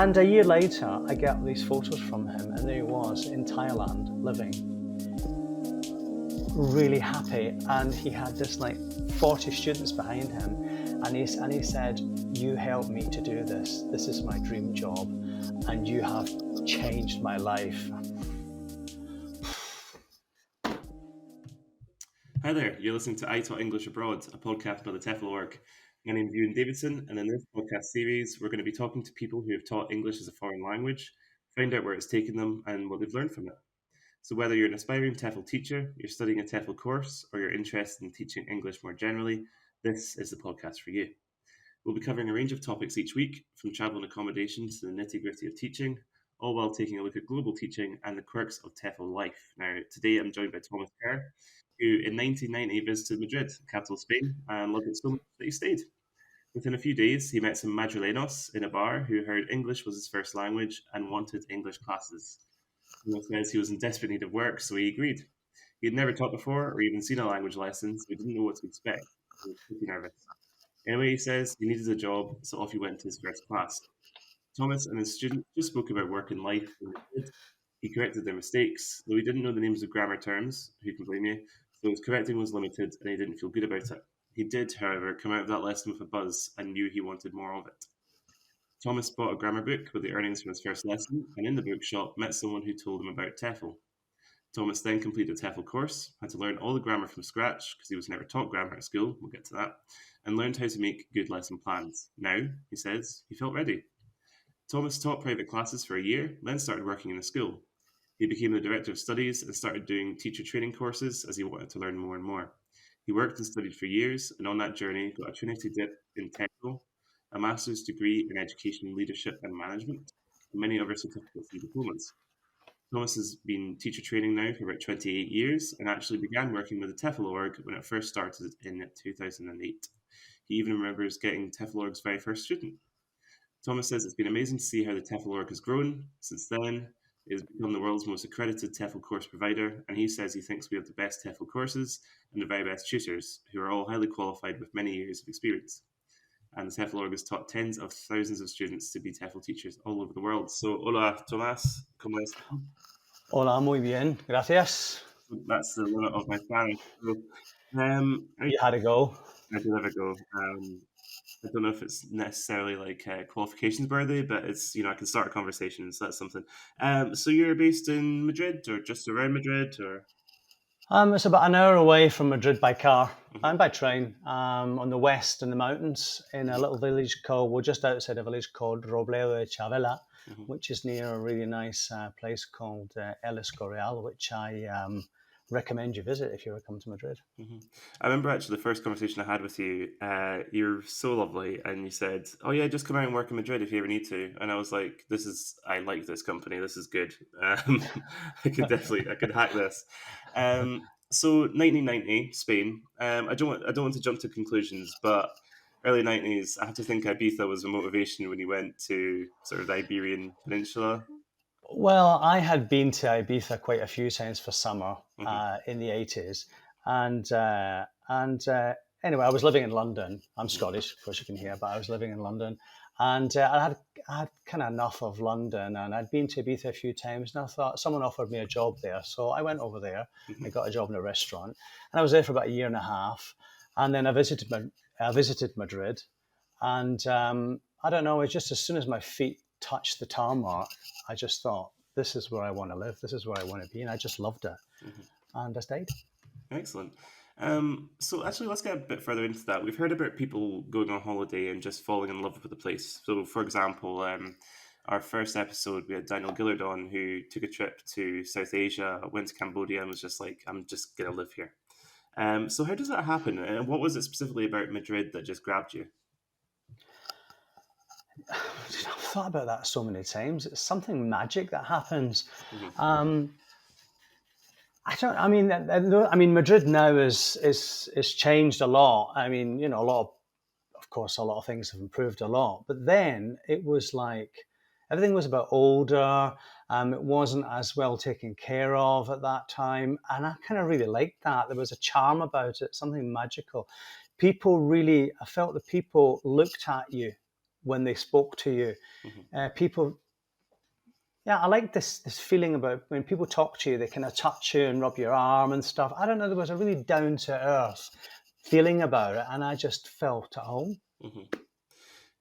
And a year later, I get these photos from him, and there he was in Thailand living, really happy. And he had this like 40 students behind him, and he said, "You helped me to do this. This is my dream job, and you have changed my life." Hi there, you're listening to I Taught English Abroad, a podcast by the TEFL Org. My name is Ewan Davidson, and in this podcast series, we're going to be talking to people who have taught English as a foreign language, find out where it's taken them and what they've learned from it. So whether you're an aspiring TEFL teacher, you're studying a TEFL course, or you're interested in teaching English more generally, this is the podcast for you. We'll be covering a range of topics each week, from travel and accommodation to the nitty-gritty of teaching, all while taking a look at global teaching and the quirks of TEFL life. Now, today I'm joined by Thomas Kerr, who in 1990 visited Madrid, capital of Spain, and loved it so much that he stayed. Within a few days, he met some Madrileños in a bar who heard English was his first language and wanted English classes. He says he was in desperate need of work, so he agreed. He had never taught before or even seen a language lesson, so he didn't know what to expect. He was pretty nervous. Anyway, he says he needed a job, so off he went to his first class. Thomas and his student just spoke about work and life in Madrid. He corrected their mistakes, though he didn't know the names of grammar terms. Who can blame you? So his correcting was limited, and he didn't feel good about it. He did, however, come out of that lesson with a buzz and knew he wanted more of it. Thomas bought a grammar book with the earnings from his first lesson, and in the bookshop met someone who told him about TEFL. Thomas then completed a TEFL course, had to learn all the grammar from scratch because he was never taught grammar at school, we'll get to that, and learned how to make good lesson plans. Now, he says, he felt ready. Thomas taught private classes for a year, then started working in a school. He became the director of studies and started doing teacher training courses as he wanted to learn more and more. He worked and studied for years, and on that journey got a Trinity dip in TEFL, a master's degree in education leadership and management, and many other certificates and diplomas. Thomas has been teacher training now for about 28 years and actually began working with the TEFL Org when it first started in 2008. He even remembers getting TEFL Org's very first student. Thomas says it's been amazing to see how the TEFL Org has grown. Since then, it has become the world's most accredited TEFL course provider, and he says he thinks we have the best TEFL courses and the very best tutors, who are all highly qualified with many years of experience. And the TEFL Org has taught tens of thousands of students to be TEFL teachers all over the world. So, hola, Tomás, ¿cómo estás? Hola, muy bien, gracias. That's the limit of my Spanish. So, You had a go. I did have a go. I don't know if it's necessarily like qualifications worthy, but it's, I can start a conversation, so that's something. So you're based in Madrid or just around Madrid, or? It's about an hour away from Madrid by car and by train, on the west in the mountains in a little village we're just outside a village called Robledo de Chavela, which is near a really nice place called El Escorial, which I recommend you visit if you ever come to Madrid. I remember actually the first conversation I had with you, you're so lovely, and you said, "Oh yeah, just come out and work in Madrid if you ever need to." And I was like, I like this company. This is good. I could hack this. So 1990, Spain. I don't want to jump to conclusions, but early 90s, I have to think Ibiza was a motivation when you went to sort of the Iberian Peninsula. Well, I had been to Ibiza quite a few times for summer in the 80s. And anyway, I was living in London. I'm Scottish, of course you can hear, but I was living in London. And I had kind of enough of London, and I'd been to Ibiza a few times, and I thought someone offered me a job there. So I went over there. I got a job in a restaurant, and I was there for about a year and a half. And then I visited Madrid. And I don't know, it's just as soon as my feet touched the tarmac, I just thought, this is where I want to live. This is where I want to be. And I just loved it. And I stayed. Excellent. So actually, let's get a bit further into that. We've heard about people going on holiday and just falling in love with the place. So, for example, our first episode, we had Daniel Gillard on, who took a trip to South Asia, went to Cambodia, and was just like, I'm just going to live here. So how does that happen? And what was it specifically about Madrid that just grabbed you? I've thought about that so many times. It's something magic that happens. I mean, Madrid now is changed a lot. I mean, a lot of things have improved a lot. But then it was like everything was a bit older. It wasn't as well taken care of at that time, and I kind of really liked that. There was a charm about it, something magical. I felt that people looked at you when they spoke to you. People, I like this feeling about when people talk to you, they kind of touch you and rub your arm and stuff. I don't know, there was a really down to earth feeling about it, and I just felt at home.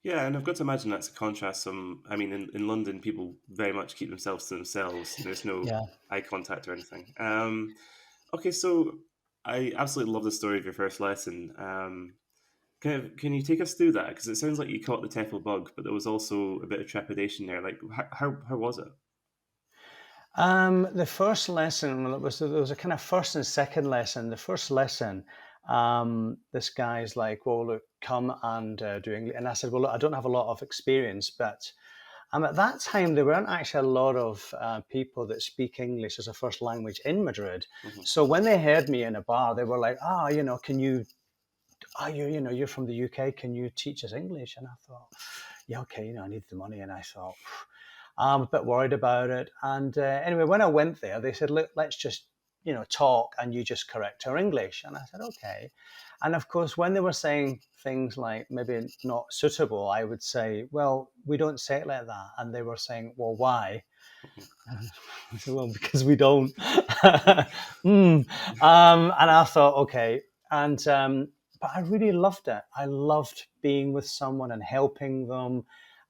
Yeah, and I've got to imagine that's a contrast. I mean, in London, people very much keep themselves to themselves. There's no eye contact or anything. Okay, so I absolutely love the story of your first lesson. Can you take us through that? Because it sounds like you caught the TEFL bug, but there was also a bit of trepidation there. Like, how was it? The first lesson, well, there was a kind of first and second lesson. The first lesson, this guy's like, well, look, come and do English. And I said, well, look, I don't have a lot of experience, but at that time, there weren't actually a lot of people that speak English as a first language in Madrid. So when they heard me in a bar, they were like, can you, you're from the UK, can you teach us English? And I thought, yeah, okay, I need the money. And I thought, I'm a bit worried about it. And anyway, when I went there, they said, look, let's just, talk and you just correct our English. And I said, okay. And of course, when they were saying things like maybe not suitable, I would say, well, we don't say it like that. And they were saying, well, why? I said, well, because we don't. And I thought, okay. And but I really loved it. I loved being with someone and helping them.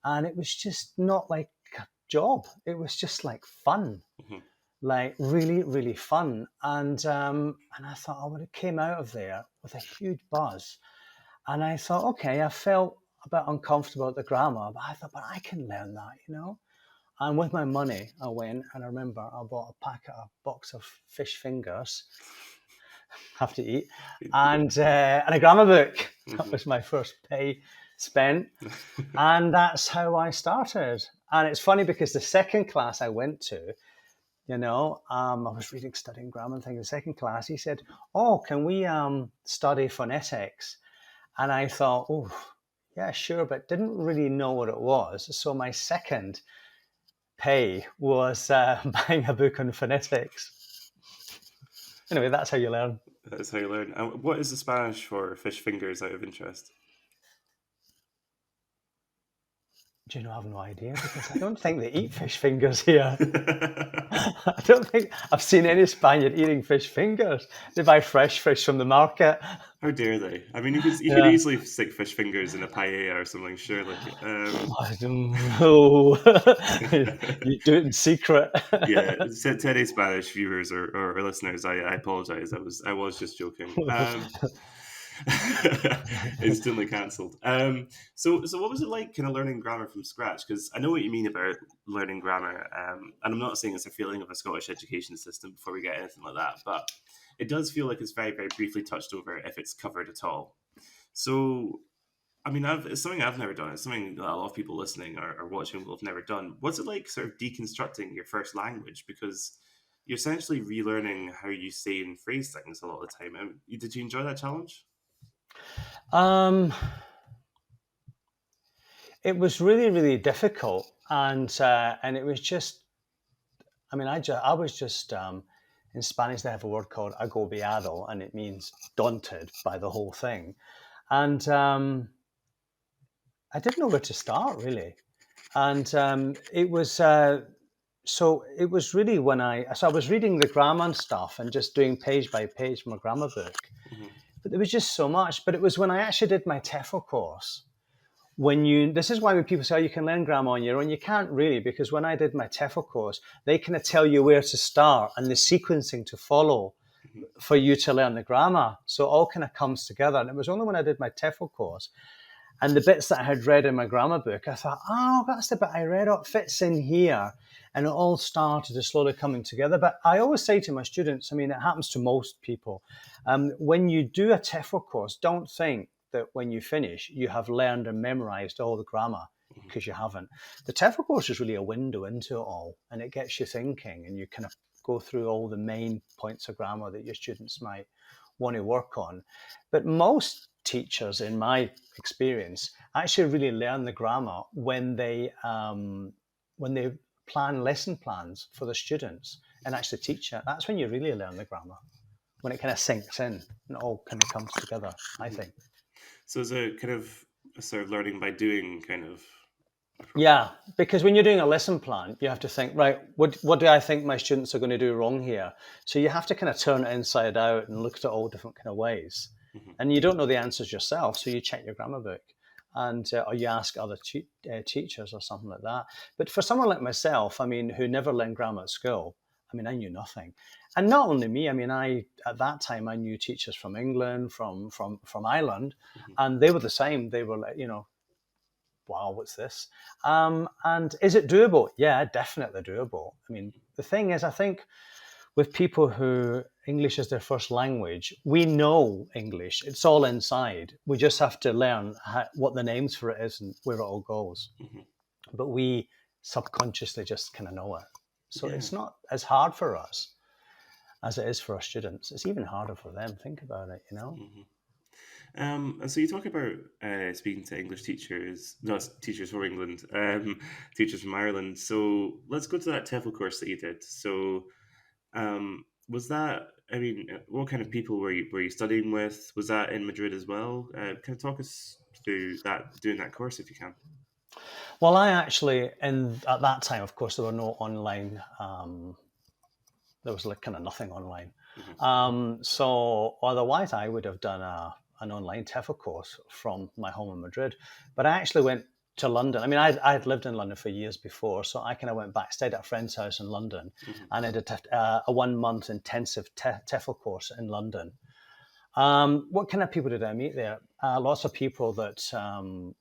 And it was just not like a job. It was just like fun. Like really, really fun. And I thought I would have came out of there with a huge buzz. And I thought, okay, I felt a bit uncomfortable at the grammar, but I thought, but I can learn that. And with my money, I went, and I remember I bought a box of fish fingers, have to eat, and a grammar book. That was my first pay spent. And that's how I started. And it's funny because the second class I went to, I was studying grammar and things. The second class, he said, oh, can we study phonetics? And I thought, oh, yeah, sure, but didn't really know what it was. So my second pay was buying a book on phonetics. Anyway, that's how you learn. That's how you learn. And what is the Spanish for fish fingers, out of interest? Do you know, I have no idea, because I don't think they eat fish fingers here. I don't think I've seen any Spaniard eating fish fingers. They buy fresh fish from the market. How dare they? I mean, you could easily stick fish fingers in a paella or something, surely. I don't know. You do it in secret. Yeah, Teddy Spanish viewers or listeners, I apologize. I was just joking. Instantly cancelled. So what was it like kind of learning grammar from scratch? Because I know what you mean about learning grammar, and I'm not saying it's a feeling of a Scottish education system before we get anything like that, but it does feel like it's very, very briefly touched over if it's covered at all. So, I mean, it's something I've never done. It's something that a lot of people listening or watching will have never done. What's it like sort of deconstructing your first language? Because you're essentially relearning how you say and phrase things a lot of the time. Did you enjoy that challenge? It was really, really difficult, and it was just. I mean, I was just. In Spanish, they have a word called agobiado, and it means daunted by the whole thing, and I didn't know where to start really, and it was. So it was really when I was reading the grammar and stuff and just doing page by page from a grammar book. But there was just so much. But it was when I actually did my TEFL course. This is why when people say, oh, you can learn grammar on your own, you can't really, because when I did my TEFL course, they kind of tell you where to start and the sequencing to follow for you to learn the grammar. So it all kind of comes together. And it was only when I did my TEFL course and the bits that I had read in my grammar book, I thought, oh, that's the bit I read. It fits in here. And it all started to slowly coming together. But I always say to my students, I mean, it happens to most people. When you do a TEFL course, don't think that when you finish, you have learned and memorized all the grammar, because you haven't. The TEFL course is really a window into it all, and it gets you thinking, and you kind of go through all the main points of grammar that your students might want to work on. But most teachers, in my experience, actually really learn the grammar when they plan lesson plans for the students and actually teach it. That's when you really learn the grammar, when it kind of sinks in and it all kind of comes together, I think. So as a kind of a sort of learning by doing kind of approach. Yeah, because when you're doing a lesson plan, you have to think, right, what do I think my students are going to do wrong here? So you have to kind of turn it inside out and look at it all different kind of ways. Mm-hmm. And you don't know the answers yourself, so you check your grammar book, and or you ask other teachers or something like that. But for someone like myself, I mean, who never learned grammar at school, I mean, I knew nothing. And not only me, I mean, I at that time I knew teachers from England, from Ireland, Mm-hmm. and they were the same. They were like, wow, what's this? And is it doable? Yeah, definitely doable. I mean, the thing is, I think with people who English is their first language, we know English. It's all inside. We just have to learn what the names for it is and where it all goes. Mm-hmm. But we subconsciously just kind of know it. So Yeah. it's not as hard for us as it is for our students. It's even harder for them. Think about it, Mm-hmm. And so you talk about speaking to English teachers, no, teachers from England, teachers from Ireland. So let's go to that TEFL course that you did. So was that? I mean, what kind of people were you studying with? Was that in Madrid as well? Can you talk us through that doing that course if you can? Well, I actually, and at that time, of course, there were no online. There was like kind of nothing online. Mm-hmm. So otherwise, I would have done an online TEFL course from my home in Madrid. But I actually went to London. I mean, I had lived in London for years before, so I kind of went back, stayed at a friend's house in London, Mm-hmm. and I did a 1 month intensive TEFL course in London. What kind of people did I meet there? Lots of people that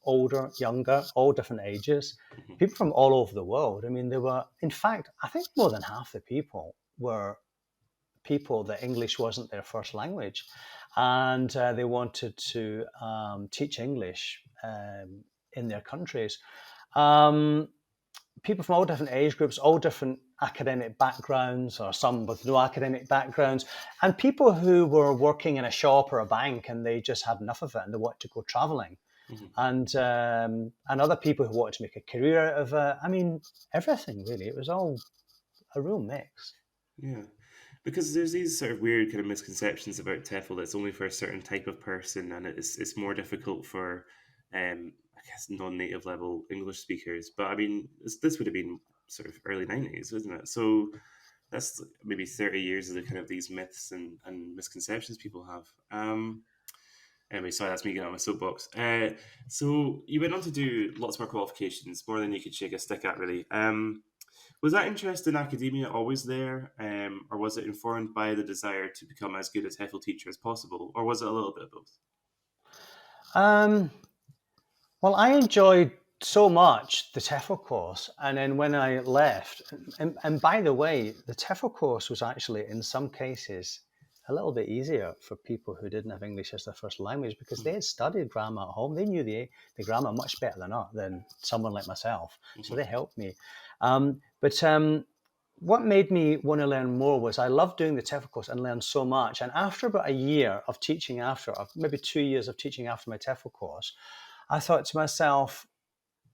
older, younger, all different ages, Mm-hmm. people from all over the world. I mean, there were, in fact, I think more than half the people were people that English wasn't their first language, and they wanted to teach English in their countries. Um, People from all different age groups, all different academic backgrounds, or some with no academic backgrounds, and people who were working in a shop or a bank and they just had enough of it and they wanted to go traveling, Mm-hmm. and other people who wanted to make a career out of it. I mean, everything really. It was all a real mix. Yeah. Because there's these sort of weird kind of misconceptions about TEFL that's only for a certain type of person, and it's more difficult for, I guess, non-native level English speakers. But I mean, this would have been sort of early 90s, wasn't it? So that's maybe 30 years of the kind of these myths and misconceptions people have. Anyway, sorry, that's me getting on my soapbox. So you went on to do lots more qualifications, more than you could shake a stick at, really. Was that interest in academia always there, or was it informed by the desire to become as good a TEFL teacher as possible, or was it a little bit of both? Um, well, I enjoyed so much the TEFL course, and then when I left, and by the way, the TEFL course was actually in some cases a little bit easier for people who didn't have English as their first language because they had studied grammar at home. They knew the grammar much better than someone like myself, so Mm-hmm. they helped me. But what made me want to learn more was I loved doing the TEFL course and learned so much. And after about a year of teaching maybe 2 years of teaching after my TEFL course, I thought to myself,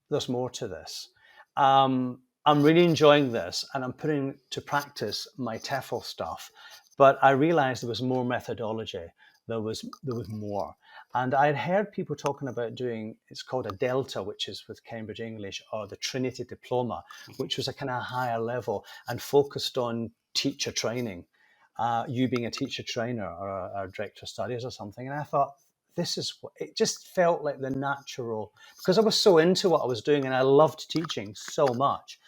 there's more to this. I'm really enjoying this and I'm putting to practice my TEFL stuff. But I realized there was more methodology. There was more. And I'd heard people talking about doing, it's called a Delta, which is with Cambridge English, or the Trinity Diploma, Mm-hmm. which was a kind of higher level and focused on teacher training, you being a teacher trainer or a director of studies or something. And I thought, this is what it just felt like the natural, because I was so into what I was doing and I loved teaching so much.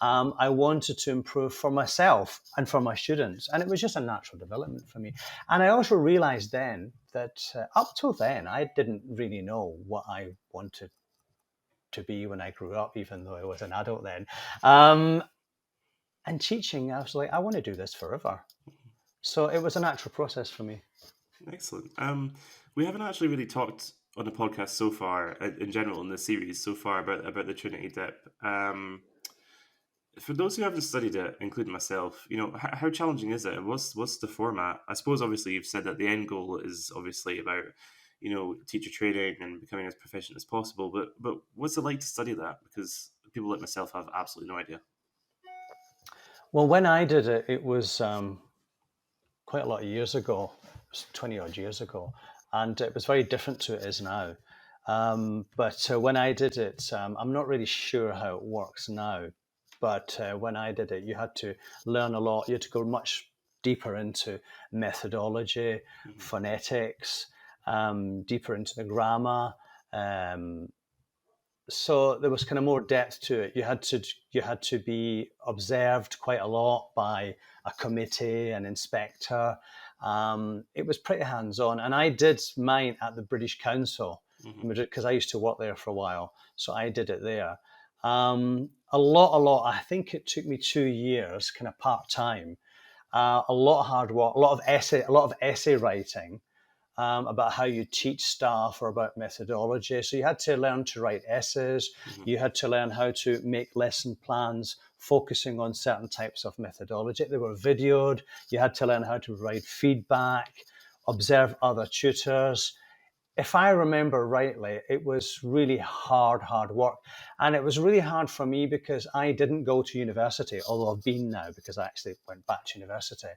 Mm-hmm. I wanted to improve for myself and for my students, and it was just a natural development for me. And I also realized then that up till then, I didn't really know what I wanted to be when I grew up, even though I was an adult then. And teaching, I was like, I want to do this forever. So it was a natural process for me. Excellent. We haven't actually really talked on the podcast so far, in general, in this series so far about the Trinity Dip. For those who haven't studied it, including myself, how challenging is it? What's the format? I suppose obviously you've said that the end goal is obviously about teacher training and becoming as proficient as possible. But what's it like to study that? Because people like myself have absolutely no idea. Well, when I did it, it was quite a lot of years ago, it was 20 odd years ago, and it was very different to it is now. But when I did it, I'm not really sure how it works now. But when I did it, you had to learn a lot. You had to go much deeper into methodology, phonetics, deeper into the grammar. Um, so there was kind of more depth to it. You had to be observed quite a lot by a committee, an inspector. It was pretty hands-on, and I did mine at the British Council because I used to work there for a while, so I did it there. A lot. I think it took me 2 years, kind of part time. A lot of hard work, a lot of essay writing about how you teach staff or about methodology. So you had to learn to write essays. You had to learn how to make lesson plans focusing on certain types of methodology. They were videoed. You had to learn how to provide feedback, observe other tutors. If I remember rightly, it was really hard work. And it was really hard for me because I didn't go to university, although I've been now because I actually went back to university.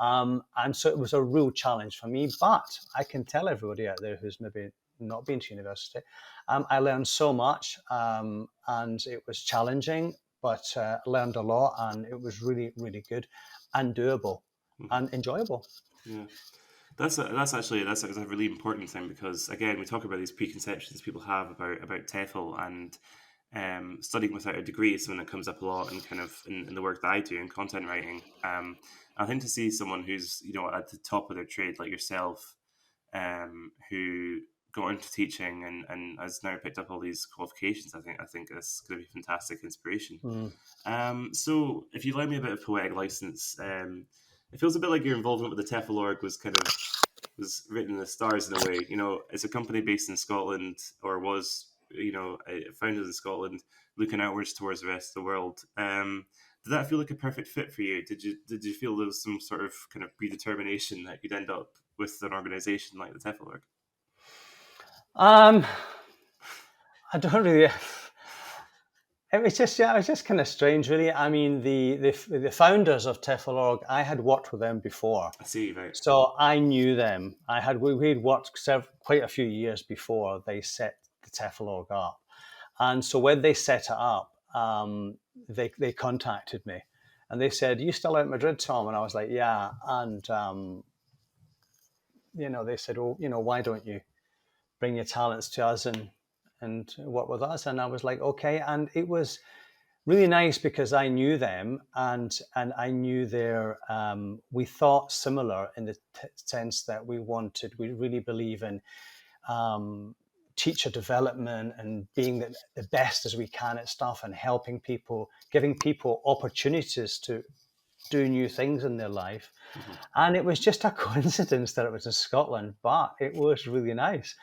And so it was a real challenge for me. But I can tell everybody out there who's maybe not been to university, I learned so much and it was challenging, but I learned a lot and it was really, really good and doable and enjoyable. Yeah. That's a really important thing because again we talk about these preconceptions people have about TEFL and studying without a degree is something that comes up a lot and kind of in the work that I do in content writing. I think to see someone who's at the top of their trade like yourself, who got into teaching and has now picked up all these qualifications, I think that's going to be fantastic inspiration. So if you allow me a bit of poetic license, it feels a bit like your involvement with the TEFL Org was written in the stars in a way. It's a company based in Scotland, or was, founded in Scotland, looking outwards towards the rest of the world. Did that feel like a perfect fit for you? Did you feel there was some sort of kind of predetermination that you'd end up with an organisation like the TEFL Org? I don't really. It was just kind of strange, really. I mean, the founders of TEFL Org, I had worked with them before. I see, right. So I knew them. We'd worked quite a few years before they set the TEFL Org up. And so when they set it up, they contacted me and they said, "You still out in Madrid, Tom?" And I was like, "Yeah." And, they said, "Oh, why don't you bring your talents to us and work with us?" And I was like, "Okay." And it was really nice because I knew them and I knew we thought similar in the sense that we really believe in teacher development and being the best as we can at stuff and helping people, giving people opportunities to do new things in their life. And it was just a coincidence that it was in Scotland, but it was really nice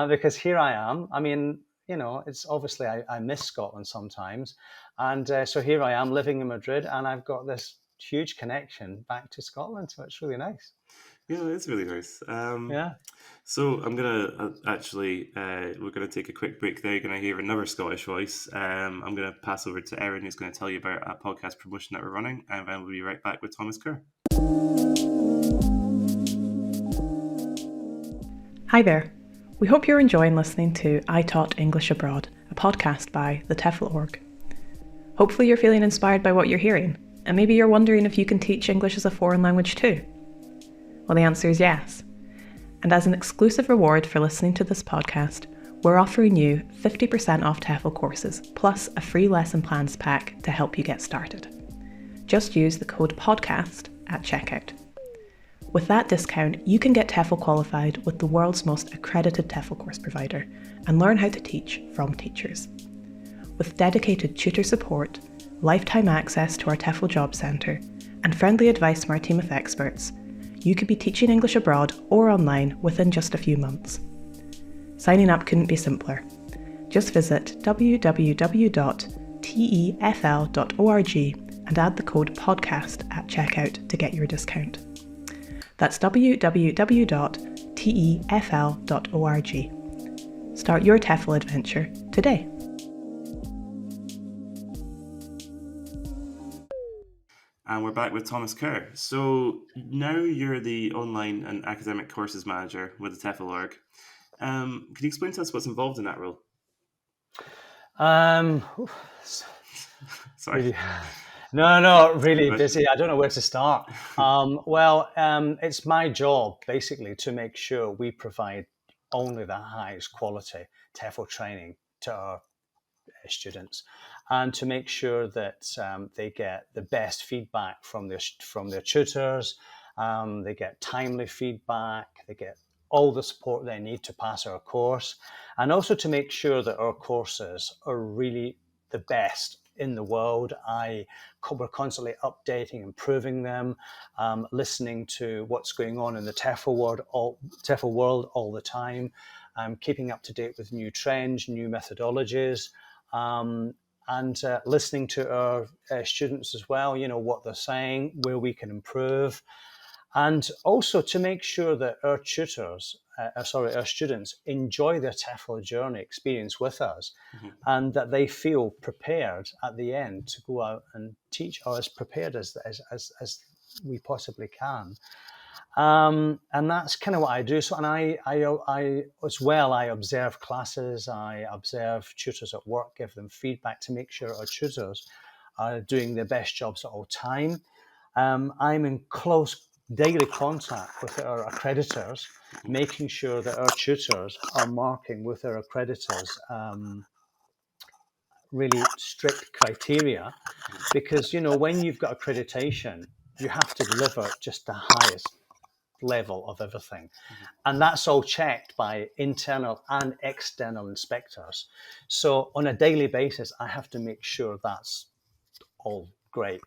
because here I am. I mean, it's obviously I miss Scotland sometimes. And so here I am living in Madrid and I've got this huge connection back to Scotland. So it's really nice. Yeah, it's really nice. Yeah. So I'm gonna we're gonna take a quick break there. You're gonna hear another Scottish voice. I'm gonna pass over to Erin, who's gonna tell you about a podcast promotion that we're running, and then we'll be right back with Thomas Kerr. Hi there. We hope you're enjoying listening to I Taught English Abroad, a podcast by the TEFL Org. Hopefully you're feeling inspired by what you're hearing, and maybe you're wondering if you can teach English as a foreign language too. Well, the answer is yes. And as an exclusive reward for listening to this podcast, we're offering you 50% off TEFL courses, plus a free lesson plans pack to help you get started. Just use the code PODCAST at checkout. With that discount, you can get TEFL qualified with the world's most accredited TEFL course provider and learn how to teach from teachers. With dedicated tutor support, lifetime access to our TEFL Job Centre, and friendly advice from our team of experts, you could be teaching English abroad or online within just a few months. Signing up couldn't be simpler. Just visit www.tefl.org and add the code PODCAST at checkout to get your discount. That's www.tefl.org. Start your TEFL adventure today. And we're back with Thomas Kerr. So now you're the online and academic courses manager with the TEFL Org. Can you explain to us what's involved in that role? Sorry. Really, no, really busy. I don't know where to start. It's my job basically to make sure we provide only the highest quality TEFL training to our students, and to make sure that they get the best feedback from their tutors. They get timely feedback. They get all the support they need to pass our course, and also to make sure that our courses are really the best in the world. We're constantly updating, improving them, listening to what's going on in the TEFL world all the time, keeping up to date with new trends, new methodologies, and listening to our students as well, what they're saying, where we can improve. And also to make sure that our students enjoy their TEFL journey experience with us, and that they feel prepared at the end to go out and teach, or as prepared as we possibly can. And that's kind of what I do. So, and I as well, I observe classes, I observe tutors at work, give them feedback to make sure our tutors are doing their best jobs at all time. I'm in close daily contact with our accreditors, making sure that our tutors are marking with our accreditors really strict criteria, because when you've got accreditation, you have to deliver just the highest level of everything, and that's all checked by internal and external inspectors. So on a daily basis, I have to make sure that's all great.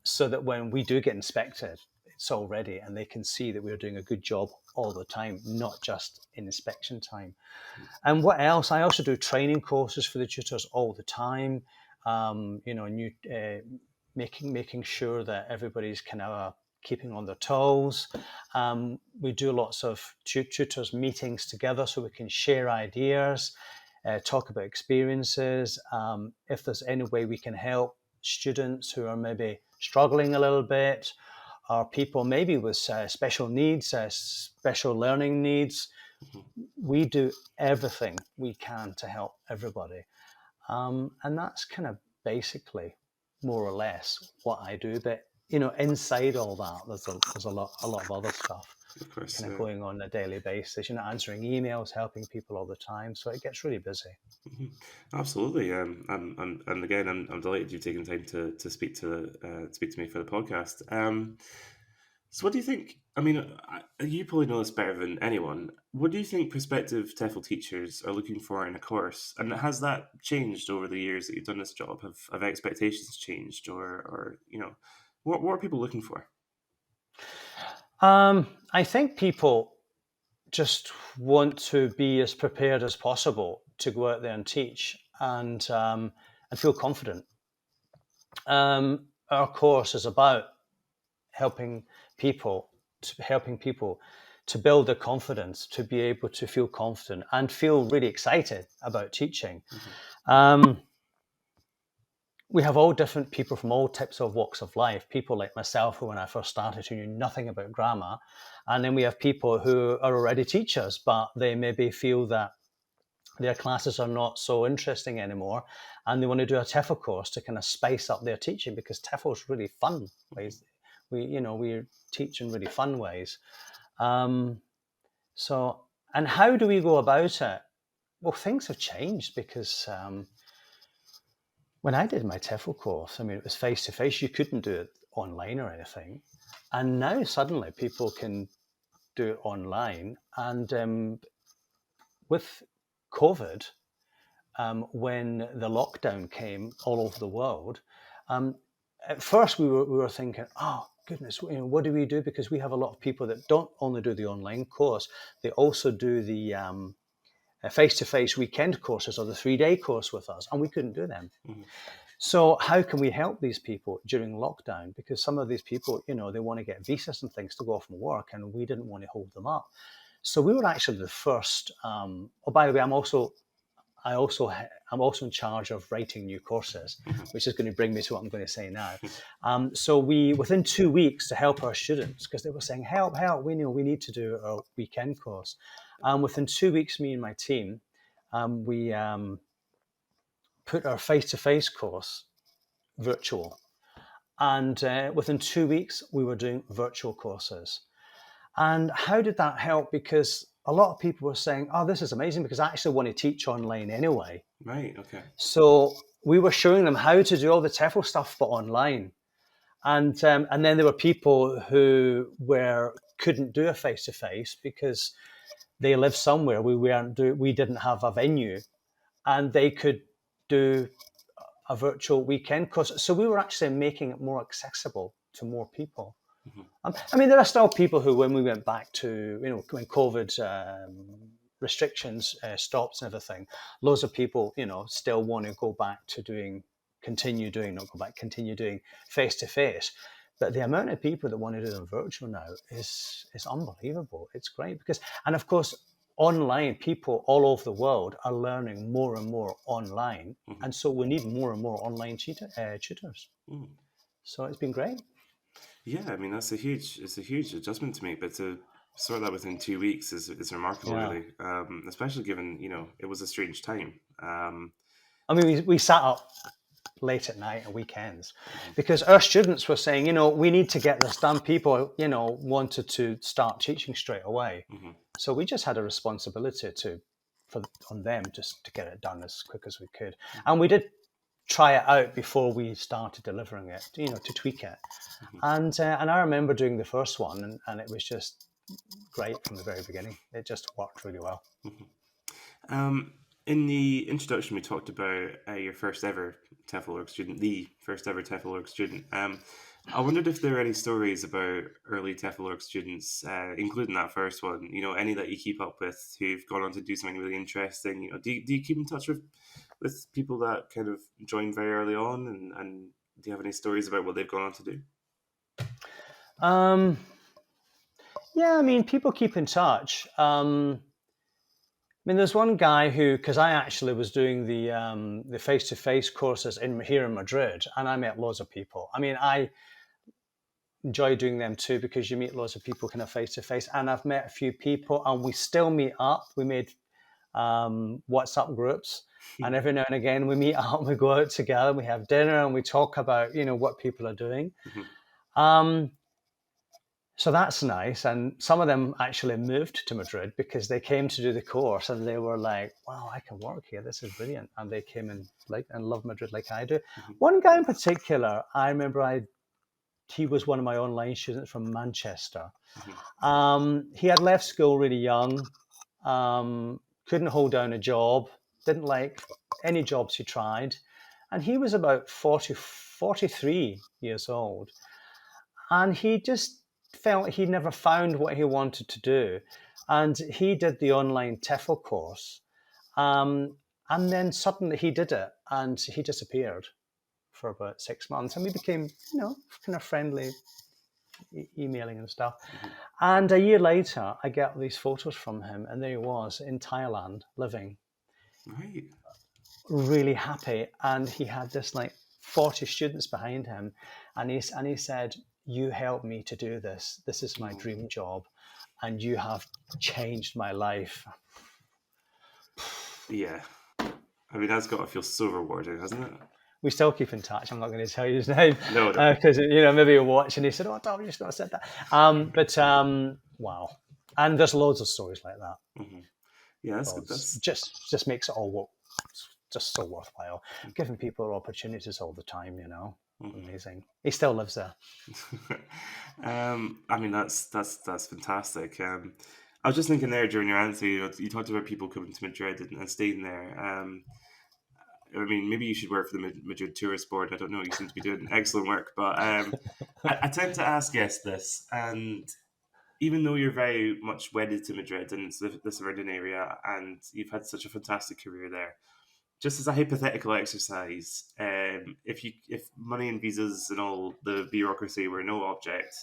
So that when we do get inspected, it's all ready and they can see that we're doing a good job all the time, not just in inspection time. And what else? I also do training courses for the tutors all the time. Making sure that everybody's kind of keeping on their toes. We do lots of tutors meetings together so we can share ideas, talk about experiences. If there's any way we can help students who are maybe struggling a little bit, or people maybe with special needs, special learning needs, we do everything we can to help everybody. And that's kind of basically more or less what I do. But inside all that, there's a lot of other stuff, of course, kind of going on a daily basis. Answering emails, helping people all the time, so it gets really busy. Absolutely, and again, I'm delighted you've taken time to speak to me for the podcast. So, what do you think? I mean, you probably know this better than anyone. What do you think prospective TEFL teachers are looking for in a course? And has that changed over the years that you've done this job? Have expectations changed, or what are people looking for? I think people just want to be as prepared as possible to go out there and teach, and feel confident. Our course is about helping people to build their confidence, to be able to feel confident and feel really excited about teaching. We have all different people from all types of walks of life. People like myself, who when I first started, who knew nothing about grammar. And then we have people who are already teachers, but they maybe feel that their classes are not so interesting anymore, and they want to do a TEFL course to kind of spice up their teaching, because TEFL is really fun ways. We teach in really fun ways. So, and how do we go about it? Well, things have changed, because when I did my TEFL course, it was face-to-face. You couldn't do it online or anything. And now suddenly people can do it online. And with COVID, when the lockdown came all over the world, at first we were thinking, oh, goodness, what do we do? Because we have a lot of people that don't only do the online course, they also do the face-to-face weekend courses or the 3-day course with us, and we couldn't do them. So how can we help these people during lockdown? Because some of these people, they want to get visas and things to go off and work, and we didn't want to hold them up. So we were actually the first. By the way, I'm also in charge of writing new courses, which is going to bring me to what I'm going to say now. So we, within 2 weeks, to help our students, because they were saying, help, we need to do a weekend course. And within 2 weeks, me and my team, we put our face-to-face course virtual. And within 2 weeks, we were doing virtual courses. And how did that help? Because a lot of people were saying, oh, this is amazing, because I actually want to teach online anyway. Right, okay. So we were showing them how to do all the TEFL stuff, but online. And then there were people who couldn't do a face-to-face because they lived somewhere we didn't have a venue, and they could do a virtual weekend course. So we were actually making it more accessible to more people. I mean, there are still people who, when we went back to, when COVID restrictions stopped and everything, loads of people, still want to go back to continue doing face-to-face. But the amount of people that want to do them virtual now is unbelievable. It's great and of course, online, people all over the world are learning more and more online. And so we need more and more online tutors. So it's been great. Yeah, I mean, it's a huge adjustment to make, but to sort that within 2 weeks is remarkable, really. Especially given, it was a strange time. I mean, we sat up late at night and weekends because our students were saying, we need to get this done. People, wanted to start teaching straight away. So we just had a responsibility on them just to get it done as quick as we could. And we did try it out before we started delivering it, to tweak it. And I remember doing the first one, and it was just great from the very beginning. It just worked really well. In the introduction, we talked about your first ever TEFL Org student, the first ever TEFL Org student. I wondered if there are any stories about early TEFL Org students, including that first one, any that you keep up with who've gone on to do something really interesting. Do you keep in touch with people that kind of joined very early on, and do you have any stories about what they've gone on to do? Yeah, I mean, people keep in touch. There's one guy because I actually was doing the face-to-face courses here in Madrid, and I met loads of people. I mean, I enjoy doing them too because you meet loads of people kind of face-to-face, and I've met a few people, and we still meet up. We made WhatsApp groups, and every now and again we meet up, we go out together, we have dinner, and we talk about what people are doing. So that's nice. And some of them actually moved to Madrid because they came to do the course, and they were like, wow, I can work here, this is brilliant. And they came and love Madrid like I do. One guy in particular, I remember he was one of my online students from Manchester. He had left school really young, couldn't hold down a job, didn't like any jobs he tried. And he was about 43 years old. And he just felt he never found what he wanted to do. And he did the online TEFL course. And then suddenly he did it, and he disappeared for about 6 months. And we became, kind of friendly, emailing and stuff. And a year later, I get these photos from him, and there he was in Thailand living. Right. Really happy. And he had this 40 students behind him. And he said, you helped me to do this. This is my dream job, and you have changed my life. Yeah. I mean, that's got to feel so rewarding, hasn't it? We still keep in touch. I'm not going to tell you his name. No. Because, maybe you'll watch and he said, oh, Tom, you just not said that. Wow. And there's loads of stories like that. Yeah, that's just makes it all work. Just so worthwhile. Giving people opportunities all the time, Amazing. He still lives there. I mean, that's fantastic. I was just thinking there during your answer, you talked about people coming to Madrid and staying there. I mean, maybe you should work for the Madrid Tourist Board. I don't know. You seem to be doing excellent work. But I tend to ask guests this, and even though you're very much wedded to Madrid and it's the surrounding area, and you've had such a fantastic career there, just as a hypothetical exercise, if money and visas and all the bureaucracy were no object,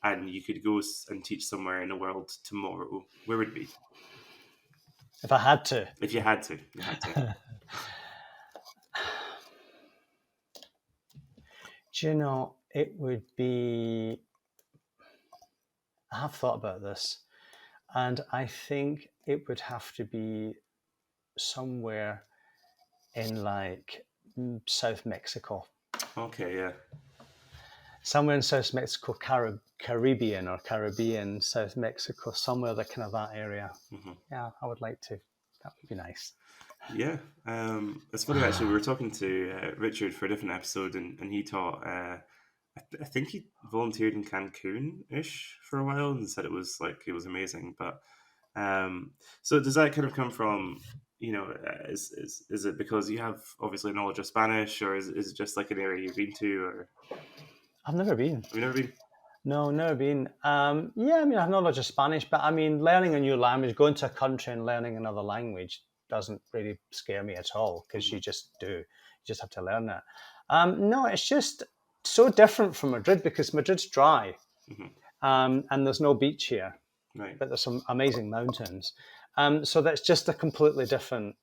and you could go and teach somewhere in the world tomorrow, where would it be? If I had to. If you had to. You had to. Do you know, it would be... I have thought about this. And I think it would have to be somewhere in like South Mexico. Okay, yeah. Somewhere in South Mexico, Caribbean, South Mexico, somewhere that kind of that area. Yeah, I would like to. That would be nice. Yeah. It's funny, actually, we were talking to Richard for a different episode, and he taught, I think he volunteered in Cancun-ish for a while and said it was amazing. But so does that kind of come from, is it because you have obviously knowledge of Spanish, or is it just like an area you've been to, or? I've never been. Have you never been? No, never been. Yeah, I mean, I have knowledge of Spanish, but I mean, learning a new language, going to a country and learning another language doesn't really scare me at all, because you just do. You just have to learn it. No, it's just so different from Madrid, because Madrid's dry, and there's no beach here, Right. but there's some amazing mountains. So that's just a completely different,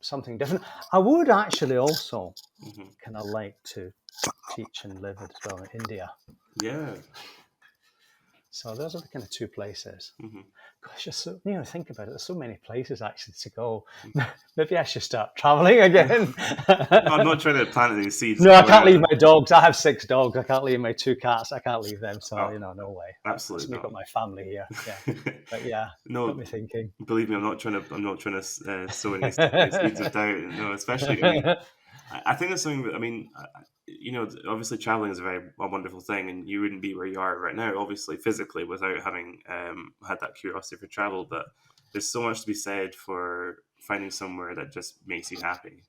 something different. I would actually also kind of like to teach and live as well in India. Yeah. So those are the kind of two places. Gosh, just so, think about it. There's so many places actually to go. Maybe I should start traveling again. I'm not trying to plant any seeds. No, I can't leave my dogs. I have 6 dogs. I can't leave my 2 cats. I can't leave them. So, no way. Absolutely I've got my family here. Yeah. But yeah, no, got me thinking. Believe me, I'm not trying to sow any seeds of doubt. No, especially. I mean, I think that's something that, I mean, obviously traveling is a wonderful thing, and you wouldn't be where you are right now, obviously physically, without having had that curiosity for travel. But there's so much to be said for finding somewhere that just makes you happy.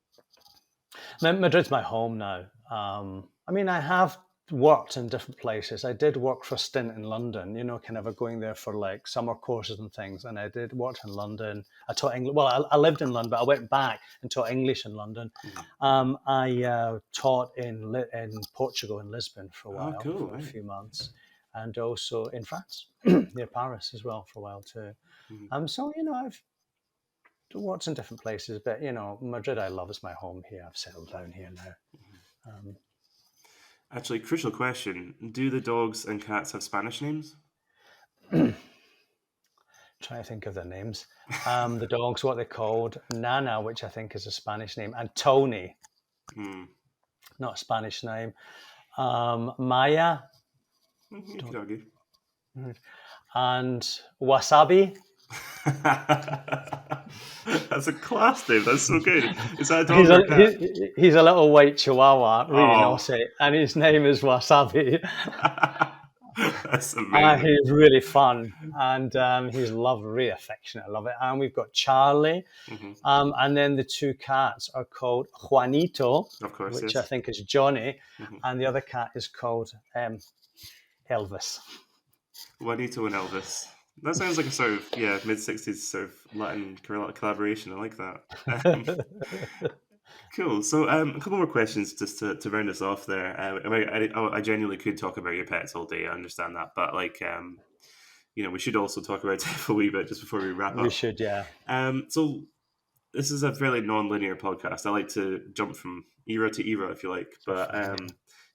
Madrid's my home now. I mean, I have worked in different places. I did work for a stint in London, kind of going there for like summer courses and things. And I did work in London. I taught English. Well, I lived in London, but I went back and taught English in London. I taught in Portugal, in Lisbon for a while, for a few months. And also in France, near Paris as well, for a while too. So, I've worked in different places, but, Madrid I love is my home here. I've settled down here now. Actually, crucial question. Do the dogs and cats have Spanish names? Trying to think of their names. The dogs, what they're called, Nana, which I think is a Spanish name, and Tony, not a Spanish name. Maya. You could argue. And Wasabi. That's a class name. That's so good. Is that a dog or a cat? He's a little white chihuahua, really naughty, and his name is Wasabi. That's amazing. He's really fun, and he's lovely, really affectionate. I love it. And we've got Charlie, and then the 2 cats are called Juanito, of course, which yes. I think is Johnny, and the other cat is called Elvis. Juanito and Elvis. That sounds like a sort of mid-60s sort of Latin collaboration. I like that. Cool. So a couple more questions just to round us off there. I genuinely could talk about your pets all day. I understand that, but we should also talk about TEFL a wee bit just before we wrap up. We should, yeah. So this is a fairly non-linear podcast. I like to jump from era to era, if you like, but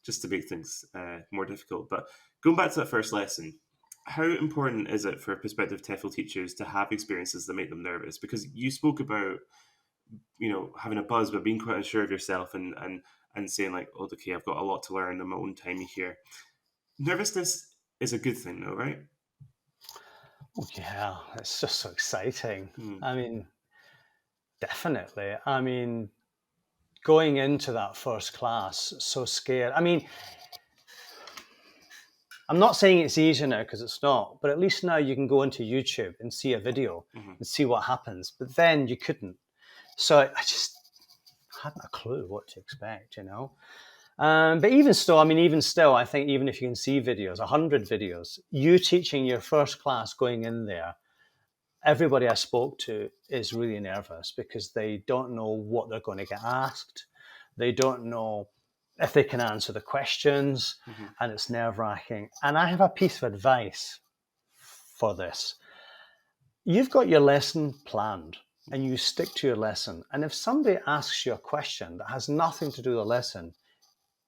just to make things more difficult. But going back to that first lesson, how important is it for prospective TEFL teachers to have experiences that make them nervous? Because you spoke about, having a buzz, but being quite unsure of yourself and saying like, oh, okay, I've got a lot to learn in my own time here. Nervousness is a good thing though, right? Oh, yeah, it's just so exciting. I mean, definitely. I mean, going into that first class, so scared. I mean, I'm not saying it's easier now, because it's not, but at least now you can go into YouTube and see a video and see what happens. But then you couldn't. So I just hadn't a clue what to expect, But even still, I think even if you can see videos, 100 videos, you teaching your first class going in there, everybody I spoke to is really nervous because they don't know what they're going to get asked. They don't know if they can answer the questions, and it's nerve-wracking. And I have a piece of advice for this. You've got your lesson planned, and you stick to your lesson. And if somebody asks you a question that has nothing to do with the lesson,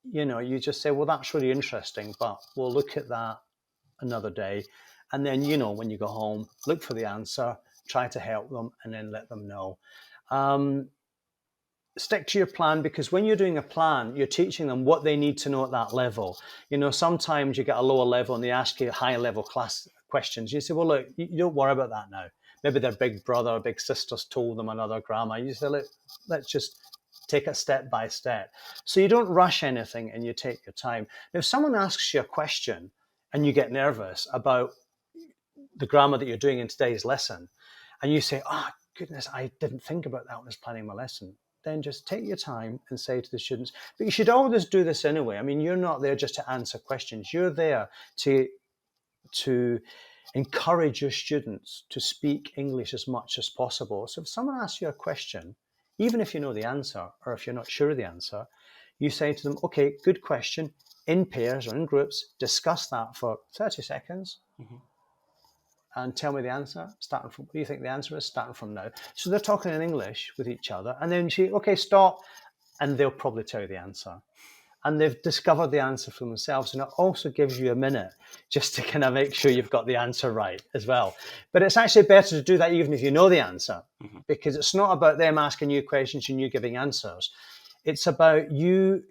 you just say, well, that's really interesting, but we'll look at that another day. And then, when you go home, look for the answer, try to help them, and then let them know. Stick to your plan, because when you're doing a plan, you're teaching them what they need to know at that level. Sometimes you get a lower level and they ask you high level class questions. You say, well, look, you don't worry about that now. Maybe their big brother or big sister's told them another grammar. You say, look, let's just take it step by step. So you don't rush anything and you take your time. If someone asks you a question and you get nervous about the grammar that you're doing in today's lesson, and you say, oh, goodness, I didn't think about that when I was planning my lesson, then just take your time and say to the students, but you should always do this anyway. I mean, you're not there just to answer questions. You're there to encourage your students to speak English as much as possible. So if someone asks you a question, even if you know the answer or if you're not sure of the answer, you say to them, okay, good question, in pairs or in groups, discuss that for 30 seconds. Mm-hmm. And tell me the answer, starting from, what do you think the answer is, starting from now. So they're talking in English with each other, and then you say, okay, stop, and they'll probably tell you the answer. And they've discovered the answer for themselves, and it also gives you a minute just to kind of make sure you've got the answer right as well. But it's actually better to do that even if you know the answer, mm-hmm. because it's not about them asking you questions and you giving answers. It's about you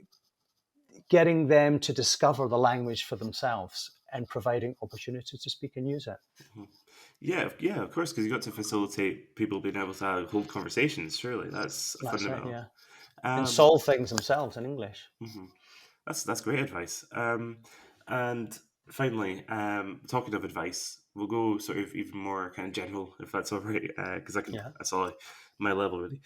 getting them to discover the language for themselves and providing opportunities to speak and use it. Mm-hmm. Yeah, of course, because you've got to facilitate people being able to hold conversations, surely. That's fundamental. It, yeah. And solve things themselves in English. Mm-hmm. That's great advice. And finally, talking of advice, we'll go sort of even more kind of general, if that's all right, because that's all my level, really.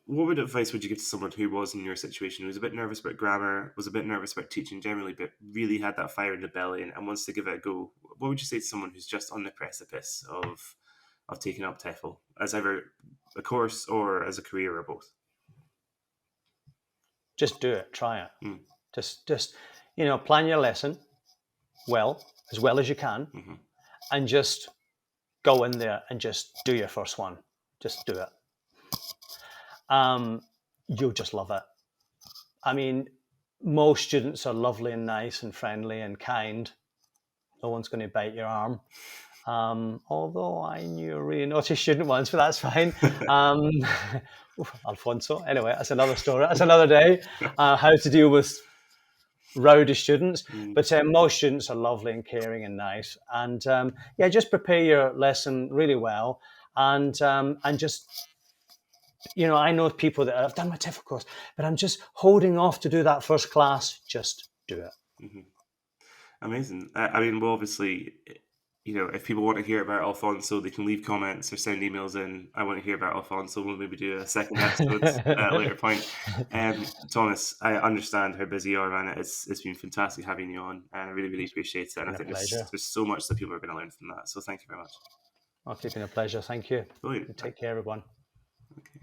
What advice would you give to someone who was in your situation, who was a bit nervous about grammar, was a bit nervous about teaching generally, but really had that fire in the belly and wants to give it a go? What would you say to someone who's just on the precipice of taking up TEFL as either a course or as a career or both? Just do it. Try it. Just plan your lesson as well as you can, mm-hmm. and just go in there and just do your first one. Just do it. You'll just love it. I mean, most students are lovely and nice and friendly and kind. No one's going to bite your arm. Although I knew a really naughty student once, but that's fine. Alfonso. Anyway, that's another story. That's another day. How to deal with rowdy students. But most students are lovely and caring and nice. And just prepare your lesson really well, and just. I know people that have done my TEFL course, but I'm just holding off to do that first class. Just do it. Mm-hmm. Amazing. I mean, well, obviously, if people want to hear about Alfonso, they can leave comments or send emails in. I want to hear about Alfonso. We'll maybe do a second episode at a later point. Thomas, I understand how busy you are, man. It's been fantastic having you on, and I really, really appreciate it. And I think there's so much that people are going to learn from that. So thank you very much. It's been a pleasure. Thank you. Brilliant. Take care, everyone. Okay.